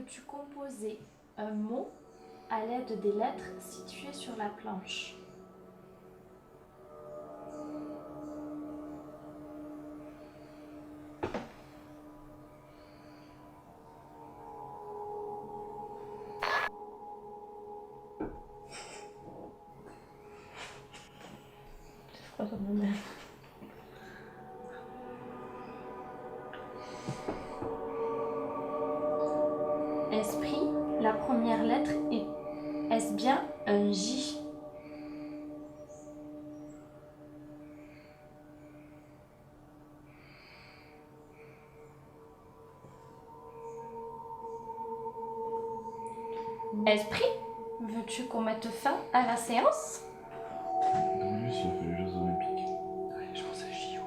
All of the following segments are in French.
veux-tu composer un mot à l'aide des lettres situées sur la planche? C'est froid comme le même. Esprit, la première lettre est-ce bien un J? Esprit, veux-tu qu'on mette fin à la séance? Oui, ça fait les Jeux Olympiques. Ouais, je pense à JO.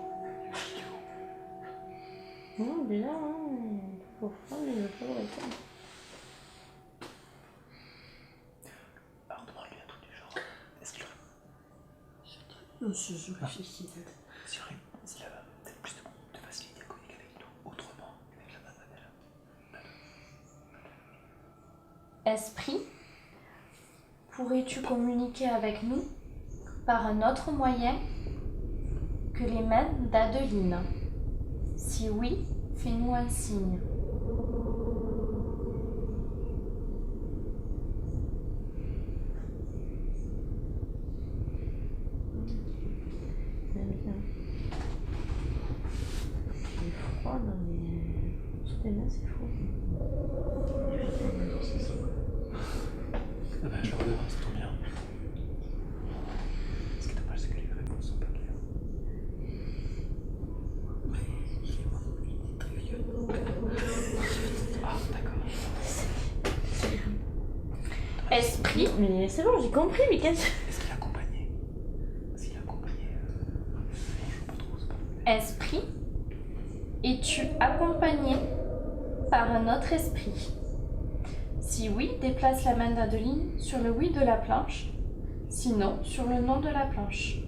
Non, déjà, faut prendre le temps. Alors demande-lui un truc du genre. Est-ce qu'il Non, je réfléchis. s'il y aurait peut-être plus de facilité à communiquer avec nous autrement avec la mademoiselle? Esprit, pourrais-tu communiquer avec nous par un autre moyen que les mains d'Adeline? Si oui, fais-nous un signe. C'est froid, non mais... C'était là, c'est fou. C'est ça. Ah bah je vais redevant, ça tombe bien. Ce qui est dommage, c'est que les réponses sont pas claires. Ah d'accord. Esprit, Mais c'est bon, j'ai compris, mais qu'est-ce que... Est-ce qu'il a accompagné? S'il a accompagné, je sais pas trop, c'est pas... esprit, es-tu accompagné par un autre esprit? Si oui, déplace la main d'Adeline sur le oui de la planche, sinon sur le non de la planche.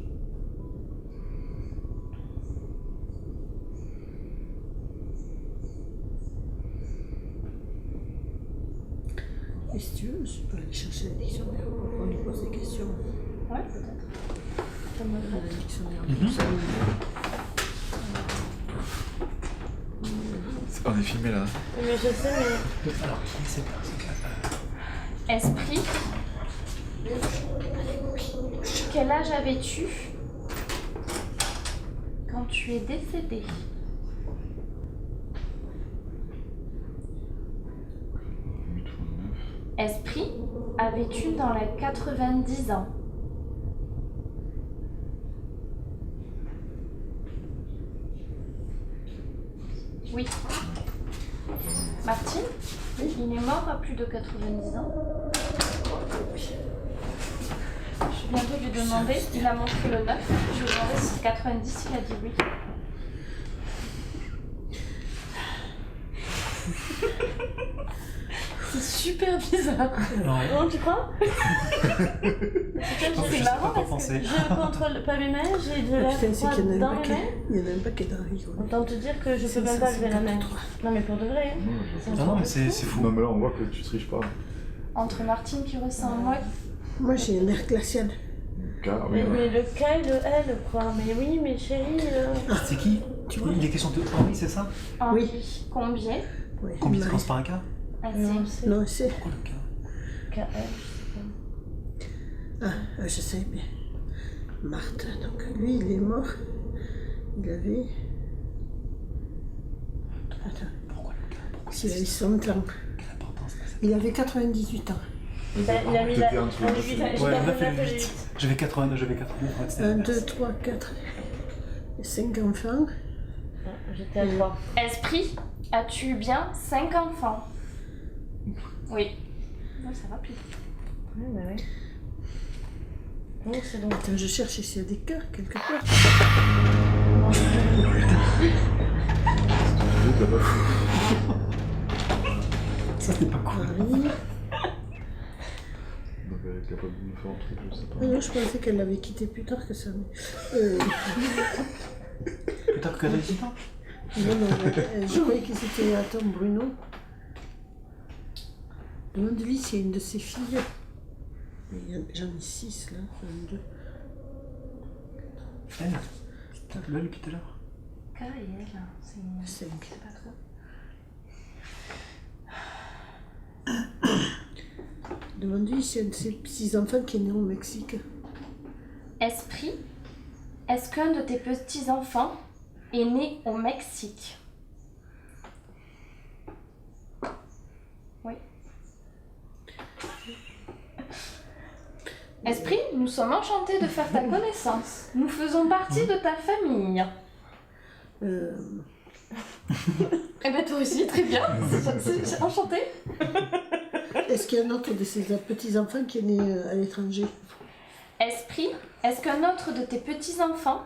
Et si tu veux, je peux aller chercher le dictionnaire pour qu'on lui pose des questions. Ouais, peut-être. Ça me Le va. dictionnaire. On est filmé là. Mais je sais, mais... Alors, il sait pas, c'est que... Esprit, quel âge avais-tu quand tu es décédé? Esprit, avais-tu dans les 90 ans? Oui. Martine, il est mort à plus de 90 ans. Je viens de lui demander, il a montré le 9, je lui ai demandé si 90, il a dit oui. C'est super bizarre. Ouais. Non, tu crois? Je sais marrant pas quoi parce que penser. Je contrôle pas mes mains, j'ai de la Putain, c'est froid qu'il y en a dans un mes paquet. mains. Il y en a un paquet dans la rigole. Autant te dire que je peux même pas lever la main. Non mais pour de vrai. Hein. Non, non, mais c'est fou. Non, mais là, on voit que tu triches pas. Entre Martine qui ressent moi. Moi, j'ai un air glacial. Car, oui, Mais le K et le L quoi. Mais oui, mais chérie. C'est qui? Tu vois? Il est question de Henri, c'est ça? Henri, combien? Ouais. Combien ça Marie. commence par un K? Non, Assez. c'est Non, c'est... Pourquoi le K? KL. Ah, je sais, mais... Marthe, donc lui, il est mort. Il avait... Attends, Pourquoi le K? Pourquoi il avait 100 ans. Quelle importance ça? Il avait 98 ans. Il a mis la... C'était un truc. J'ai pas Ouais, le 9 et 9 et le 8. 8. J'avais 82, j'avais 82. Ouais, c'était 1, l'inverse. 2, 3, 4 et 5 enfants. J'étais à 3. Esprit, as-tu eu bien 5 enfants? Oui. Ouais, c'est rapide. Oui, bah oui. Donc c'est donc... Attends, je cherche s'il y a des cas quelque part. Ça, c'était pas cool. Marie. Donc, elle est capable de nous faire un truc, je sais pas. Ah non, je pensais qu'elle l'avait quitté plus tard que ça. Mais... Plus tard que 18 ans? non, non, mais, je croyais que c'était Tom Bruno. Demande-lui s'il y a une de ses filles. J'en ai 6 là. 1, 2. Elle, c'est là depuis tout à l'heure. K et L, c'est 5. pas trop. Demande-lui s'il y a un de ses petits-enfants qui est né au Mexique. Esprit, est-ce qu'un de tes petits-enfants est né au Mexique? Oui. Esprit, nous sommes enchantés de faire ta connaissance. Nous faisons partie de ta famille. Eh ben toi aussi, très bien. C'est enchanté. Est-ce qu'il y a un autre de ses petits-enfants qui est né à l'étranger? Esprit, est-ce qu'un autre de tes petits-enfants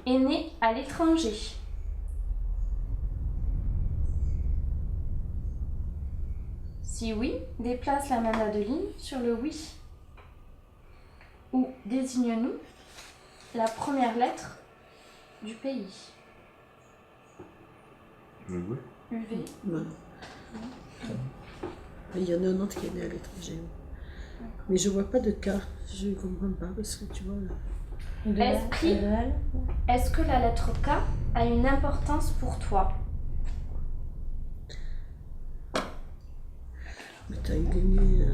est né à l'étranger? Si oui, déplace la main d'Adeline sur le oui. Ou désigne-nous la première lettre du pays. Je veux jouer. UV. Non. Il y en a un autre qui est né à l'étranger. Mais je vois pas de cas. Je ne comprends pas parce que tu vois là. Esprit, est-ce que la lettre K a une importance pour toi? Attends, il est né.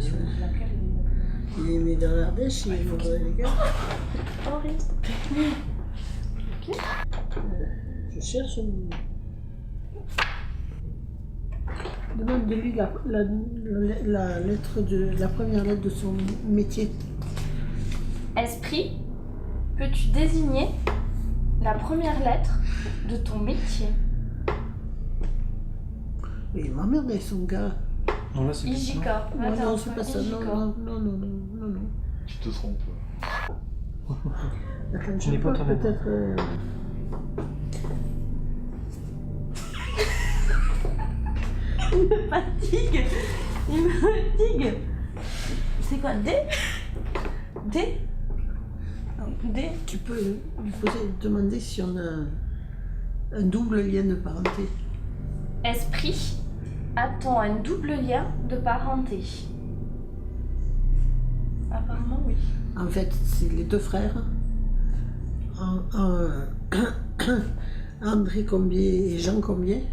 Il est né dans l'Ardèche, il est mort les gars. Henri. Je cherche. Demande-lui la lettre de la première lettre de son métier. Esprit, peux-tu désigner la première lettre de ton métier? Il m'emmerde avec son gars. Non, là c'est Ijika. Non, Attends, non, c'est pas ça. Ijika. Non. Tu te trompes. Attends, Tu n'es pas toi-même. peut-être. Il me fatigue. Il me fatigue. C'est quoi? D? D? D? Tu peux lui demander si on a un double lien de parenté. Esprit, a-t-on un double lien de parenté? Apparemment, oui. En fait, c'est les deux frères. André Combier et Jean Combier.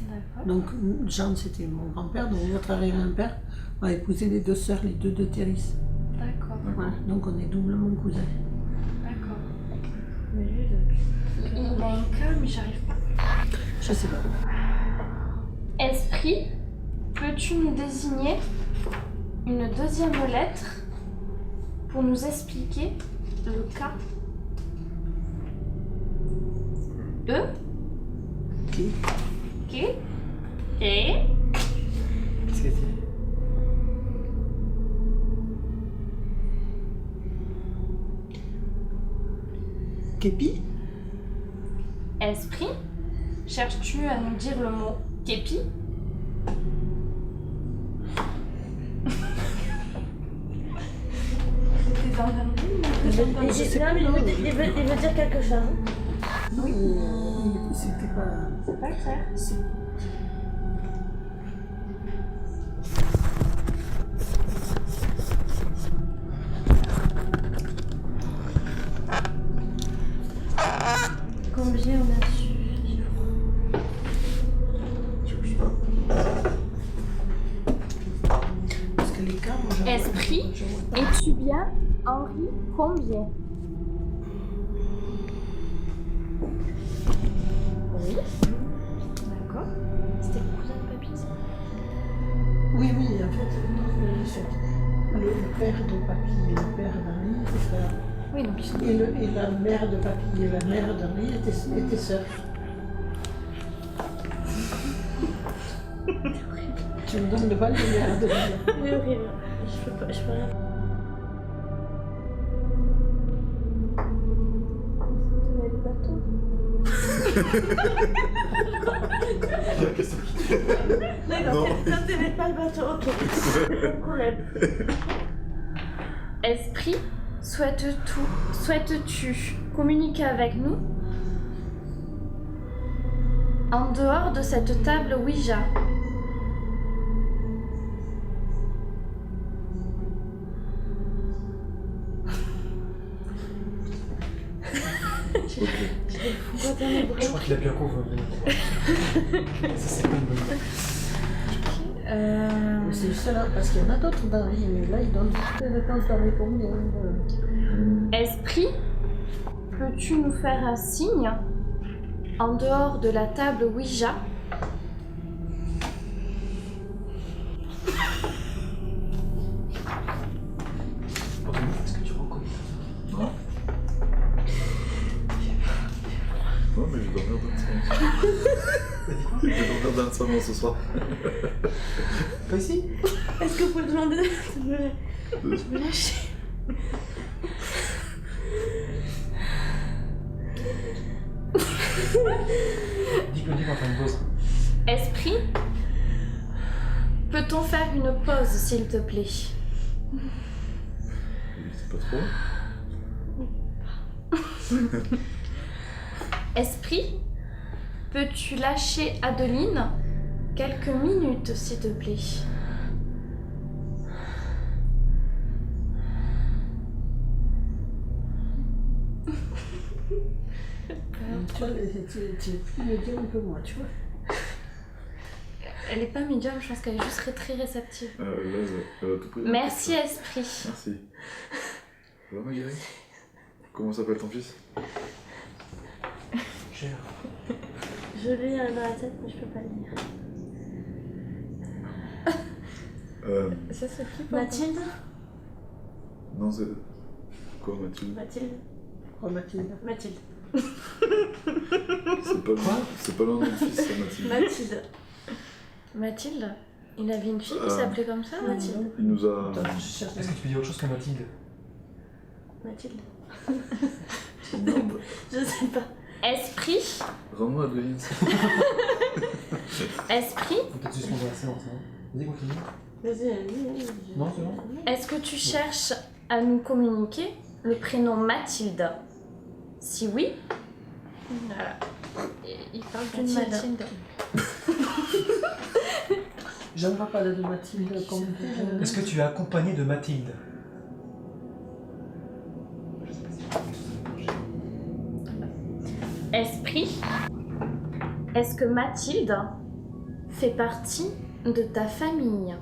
D'accord. Donc Jean c'était mon grand-père, donc votre arrière-grand-père a épousé les deux sœurs, les deux de Théris. D'accord. Voilà, donc on est doublement cousins. D'accord. Mais lui, Il a un cas, mais j'arrive pas. Je sais pas. Esprit, peux-tu nous désigner une deuxième lettre pour nous expliquer le cas? E, Qui K, et Qu'est-ce qu'elle dit? Képi. Esprit, cherches-tu à nous dire le mot képi? C'était dans un il veut dire quelque chose. Oui. C'était pas. C'est pas clair. Combien on a su? Tu veux que je parle? Parce que les cas, moi j'en vois- Esprit, j'en vois pas. es-tu bien Henri Combier? Oui. D'accord. C'était le cousin de papy, ça? Oui, en fait, le père de papy et le père d'Henri étaient frères. Oui, donc ils sont... Et la mère de papy et la mère d'Henri étaient sœurs. Tu me donnes le bal de mère de dire. C'est horrible. Je peux rien. Le bateau. D'accord, quand t'aimais pas le bateau, ok. Pas de problème. Esprit, souhaites-tu communiquer avec nous en dehors de cette table Ouija? Ok. Je crois qu'il a bien convaincu. Ça, c'est pas une bonne idée. Mais c'est juste là, parce qu'il y en a d'autres dans la vie, mais là, ils donnent le temps de répondre. Esprit, peux-tu nous faire un signe en dehors de la table Ouija? Anthony, est-ce que tu reconnais Non. Non, mais je vais dormir dans le salon. Je vais dormir dans le salon ce soir. Pas ici? Est-ce que vous pouvez demander de me lâcher? Dis-le, dis-le, on fait une pause. Esprit, peut-on faire une pause, s'il te plaît? C'est pas trop. Esprit, peux-tu lâcher Adeline quelques minutes, s'il te plaît? Tu vois, tu es plus médium que moi, tu vois. Elle est pas médium, je pense qu'elle est juste très réceptive. Là, elle a tout pris. Merci, Esprit. Merci. Ça va, Magali? Comment s'appelle ton fils? Cher. Je l'ai dans la tête, mais je peux pas le dire. Ça, c'est qui Mathilde? Non, c'est. Quoi, Mathilde? Mathilde? Oh, Mathilde. Mathilde. C'est pas le nom de fils, c'est Mathilde. Mathilde. Mathilde? Il avait une fille qui s'appelait comme ça, Mathilde? Il nous a. Attends, je cherche. Est-ce que tu peux dire autre chose que Mathilde? Mathilde. Merde. Je sais pas. Esprit, Rends-moi Adeline. Esprit, Faut peut-être suspendre la séance, hein. Vas-y, continue. Vas-y. Non, c'est bon. est-ce que tu cherches à nous communiquer le prénom Mathilde? Si oui, voilà. Il parle d'une Mathilde. Mathilde. J'aimerais parler de Mathilde comme. Est-ce que tu es accompagné de Mathilde? Esprit, est-ce que Mathilde fait partie de ta famille?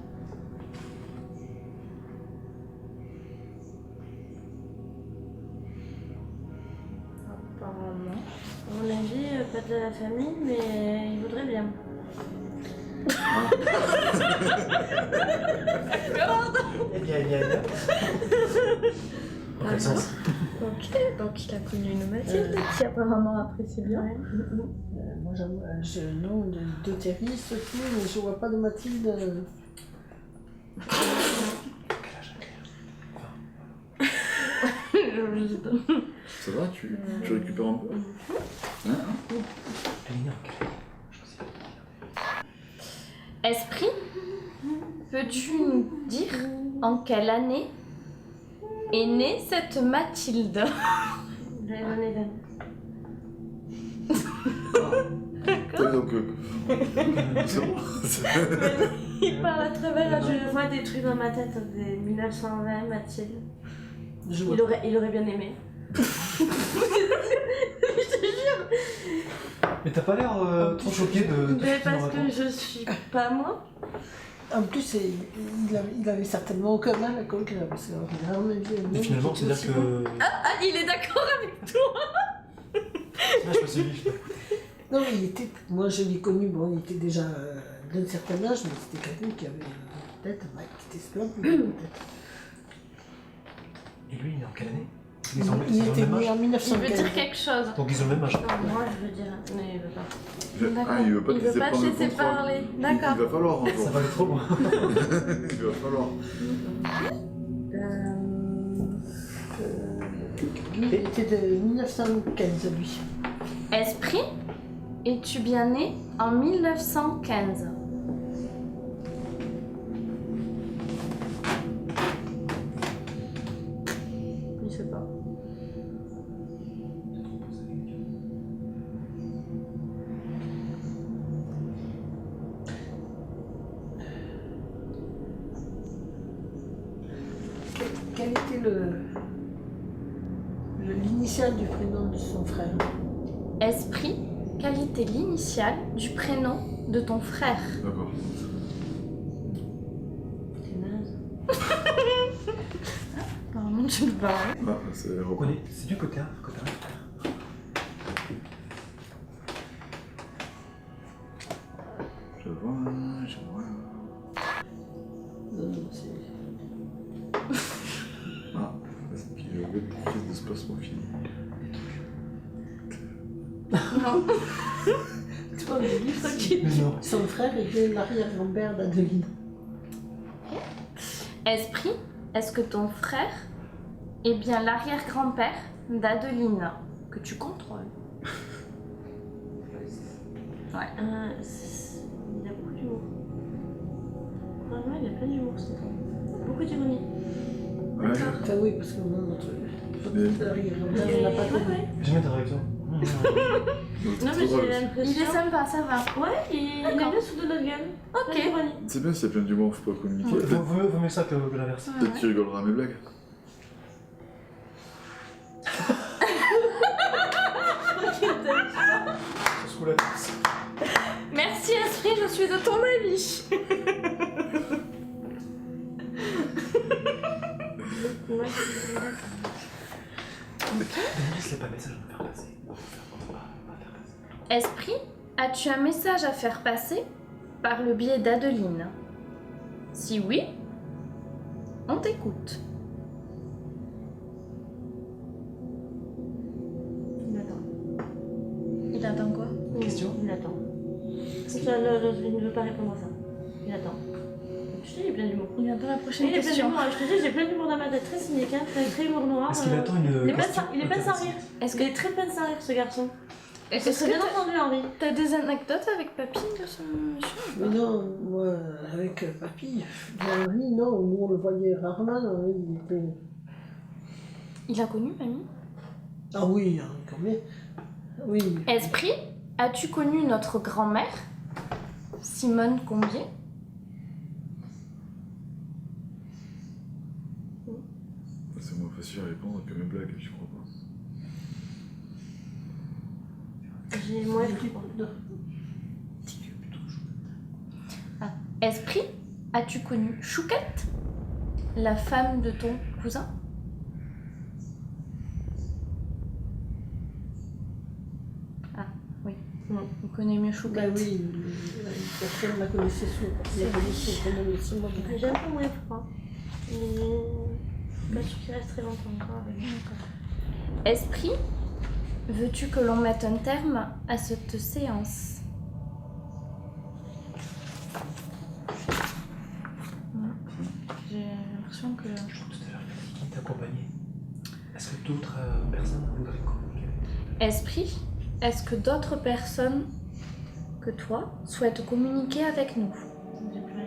Apparemment. À mon avis, pas de la famille, mais il voudrait bien. Eh bien. Dans quel sens? Ok, donc il a connu une Mathilde qui apparemment apprécie bien. Ouais. Moi, j'ai le nom de Thierry, ce qui, mais je vois pas de Mathilde. Quel âge a Claire? Ça va, tu récupères un peu? Hein? Elle est née en quelle année? Je sais pas. Esprit, peux-tu nous dire en quelle année est née cette Mathilde? J'avais donné d'âme. Ouais, donc. C'est bon. Il parle à travers Je vois des trucs dans ma tête, des 1920, Mathilde. Je vois Il aurait bien aimé. Mais t'as pas l'air trop choqué de Mais ce que tu parce nous que racontes. je suis pas moi. En plus, il avait certainement aucun mal à conclure, parce qu'à mon avis, Mais finalement, c'est-à-dire que. Ah, il est d'accord avec toi. Là, je me suis dit, Non, mais il était. Moi, je l'ai connu, bon, il était déjà d'un certain âge, mais c'était quelqu'un qui avait peut-être qui était splendide, peut-être. Et lui, il est en quelle année? Il Ils ont le était même né âge? en Il veut 1915. dire quelque chose. Donc ils ont le même âge. Non, moi je veux dire, mais il veut pas. Ah, il veut pas Il te veut laisser pas te prendre le laisser contrôle. parler. Il D'accord. va falloir un Ça jour. va aller trop loin. Il va falloir. Lui, il était de 1915, lui. Esprit, es-tu bien né en 1915? Il sait pas. Quel était le l'initiale du prénom de son frère. Esprit, quelle était l'initiale du prénom de ton frère? D'accord. C'est naze. Normalement, tu le vois. Ah, c'est On connaît. C'est du côté 1, côté 1. Je vois. Non, non, c'est... Ah, c'est qui est le fils de Spasmophile. Non. Tu vois, le livre qui... Mais non. Son frère était l'arrière-grand-père d'Adeline. Esprit, est-ce que ton frère est bien l'arrière-grand-père d'Adeline que tu contrôles? Ouais. Il a beaucoup d'humour. Vraiment, il a plein d'humour, c'est ça. Beaucoup d'ironie. Ouais. Enfin oui, parce que moi, notre Mais- arrière-grand-père, on l'a pas Ouais, connu. ouais. Jamais de réaction. Non, mais j'ai Il est l'impression. sympa, ça va. Ouais, il aime bien sous de notre gueule. Ok. Plein d'ironie. C'est bien, s'il y a plein d'humour, faut pas communiquer. Ouais. Peut-être Vaut mieux ça que l'inverse. peut-être qu'il rigolera à mes blagues. Sous la tête. Merci Esprit, je suis de ton avis. Ouais, Laisse-les pas message à me faire passer. On va faire passer. Esprit, as-tu un message à faire passer par le biais d'Adeline? Si oui, on t'écoute. il attend. Il attend quoi? Question? Il attend. Il ne veut pas répondre à ça. Il attend. Je te dis, il est plein d'humour. Il attend la prochaine Il est plein question. d'humour. Je te dis, j'ai plein d'humour dans ma tête. Très cynique, hein, très humour noir. Est-ce qu'il attend une. Il est pas question sans- il est pas sans rire. Est-ce Il que est très peine sans rire, ce garçon. est-ce C'est bien que entendu, Henri. t'as des anecdotes avec papy de ce monsieur? Mais non, moi, avec papy, Henri, non, nous on le voyait rarement, Henri, il était... Il a connu mamie? Ah oui, Henri, quand même. Oui. Esprit, as-tu connu notre grand-mère, Simone Combier? C'est moins facile à répondre que mes blagues, je crois pas. J'ai moins pris. Esprit, as-tu connu Chouquette, la femme de ton cousin? Ah, oui. On connaît mieux Ben Chouquette. oui, personne la connaissait sous. Il a connu son prénom aussi, moi. J'ai un peu moins froid. Mais pas sûr qu'il reste très longtemps encore. Esprit, veux-tu que l'on mette un terme à cette séance? J'ai l'impression que... Je crois que tout à l'heure, il a dit qu'il t'accompagnait. Est-ce que d'autres personnes voudraient communiquer avec toi? Esprit, est-ce que d'autres personnes que toi souhaitent communiquer avec nous? J'ai plus rien.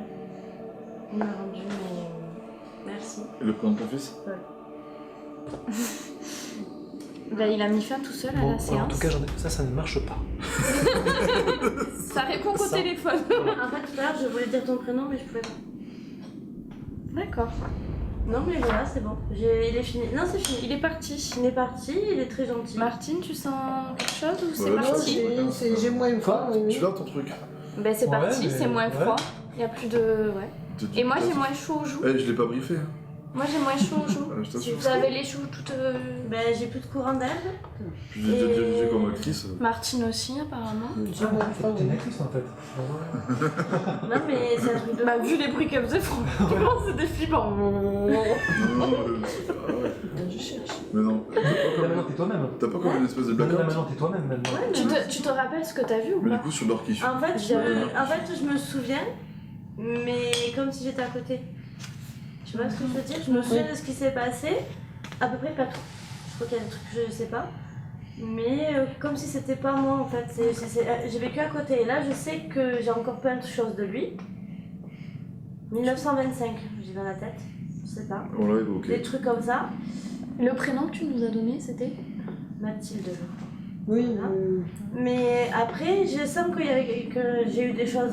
Il m'a rendu, mais merci. Et le prénom de ton fils? Ben, il a mis fin tout seul à Bon, la en séance. tout cas, ça ne marche pas. Ça répond qu'au Ça. téléphone. En fait, tout à l'heure, je voulais dire ton prénom, mais je pouvais pas. D'accord. Non, mais voilà, c'est bon. Il est fini. Non, c'est fini. Il est parti. Il est parti, il est très gentil. Martine, tu sens quelque chose ou c'est Ouais, Non, parti? j'ai moins froid, oui. Tu l'as ton truc? Ben c'est Ouais, parti, mais- c'est moins ouais. froid. Il y a plus de... Ouais. Et moi j'ai moins chaud aux joues. Eh, je l'ai pas briefé. Hein. Moi j'ai moins chaud aux joues. Ah, je Si t'assure. vous avez les joues toutes... Ben, j'ai plus de courant d'air. Puis j'ai déjà dirigé comme actrice. Martine aussi apparemment. J'ai moins froid, T'es une oui. actrice en fait. Non, mais c'est un truc de. Bah vu les bruits qu'elle faisait, franchement c'était flippant. Non, non, ah ouais. Je cherche. Mais non. Là maintenant, t'es toi-même. T'as pas comme une espèce de Là blackout? maintenant, t'es toi-même maintenant. Ouais, Tu te rappelles ce que t'as vu ou Mais du pas? coup, sur l'or qui suit. En fait, je me souviens, mais comme si j'étais à côté. Tu vois ce que je veux dire? Je me souviens de ce qui s'est passé, à peu près pas tout. Je crois qu'il y a des trucs que je sais pas. Mais comme si c'était pas moi en fait. J'ai vécu à côté et là je sais que j'ai encore plein de choses de lui. 1925, j'ai dans la tête. Je sais pas. On l'a évoqué. Des trucs comme ça. Le prénom que tu nous as donné c'était? Mathilde, je crois. Oui, Mais après, je sens que j'ai eu des choses,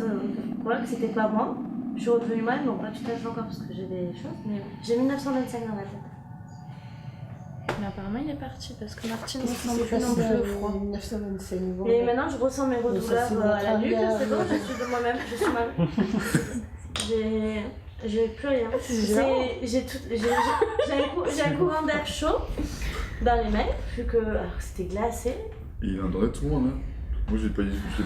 voilà, que c'était pas moi. Je suis revenue moi-même, bon pas tout à fait encore parce que j'ai des choses, mais j'ai 1925 dans la tête. Mais apparemment, il est parti parce que Martine ne Qu'est-ce qui sent s'est plus non passé plus le en froid. 1925 bon, Et maintenant, je ressens mes ça, redouleurs c'est à la notre nuque, arrière, c'est bon, je suis de moi-même, je suis mal. J'ai plus rien. J'ai un courant d'air chaud dans les mains, vu que c'était glacé. Il en donne tout le monde, hein. Moi, je l'ai pas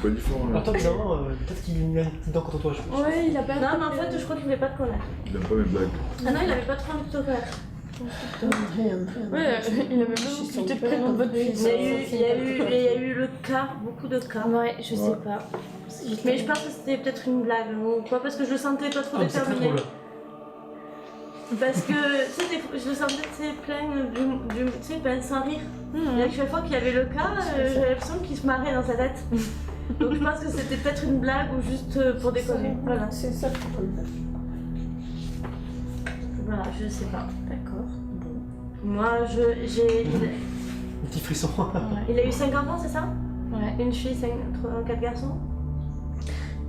dit fort, là. Attends, bizarrement, peut-être qu'il a une petite dent contre toi, je pense. Ouais, il a pas. Non, mais en fait, je crois qu'il voulait pas te connaître. Il aime pas mes blagues. Ah non, il avait pas trop envie de te connaître. rien. Ouais, il avait même Chez son plus de père, prénom de votre après, fils. Il y a eu le cas, beaucoup de cas. Ouais, je sais pas. Mais je pense que c'était peut-être une blague ou quoi, parce que je le sentais pas trop Ah, mais c'est très déterminé. drôle. Parce que, tu sais, je le sentais, tu sais, plein tu sais, ben, sans rire. Et à chaque fois qu'il y avait le cas, j'avais l'impression qu'il se marrait dans sa tête. Donc je pense que c'était peut-être une blague ou juste pour déconner. Voilà. C'est ça qu'il faut faire. Voilà, je sais pas. D'accord. Moi, j'ai... Un petit frisson. Il a eu 5 enfants, c'est ça? Ouais. Une fille, 4 garçons?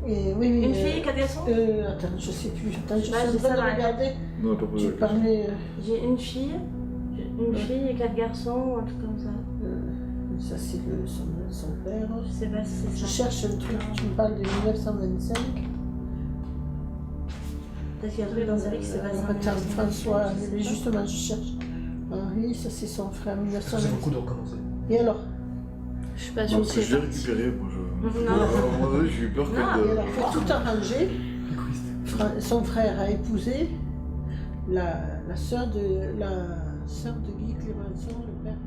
Et oui, Une fille, 4 garçons? Attends, je sais plus. Attends, je suis Ouais, en j'ai train ça de dans la regarder. Non, pas posé Tu la question. parlais. J'ai une fille et 4 garçons, un truc comme ça. Ça, c'est son père. Je sais pas si c'est Je ça. cherche un truc, tu me parles de 1925. Peut-être qu'il y a un truc dans sa vie qui s'est passé en Attends, 1925. François, mais justement, je cherche. Henri, ça c'est son frère, Ça faisait beaucoup 1925. de recommencer. Et alors Je suis pas Non, sûre parce que que je l'ai récupéré, moi. Non. À un moment donné, j'ai eu peur Non, qu'elle. Et alors, pour tout arranger, Égoïste. son frère a épousé la sœur de Guy Clémenceau, le père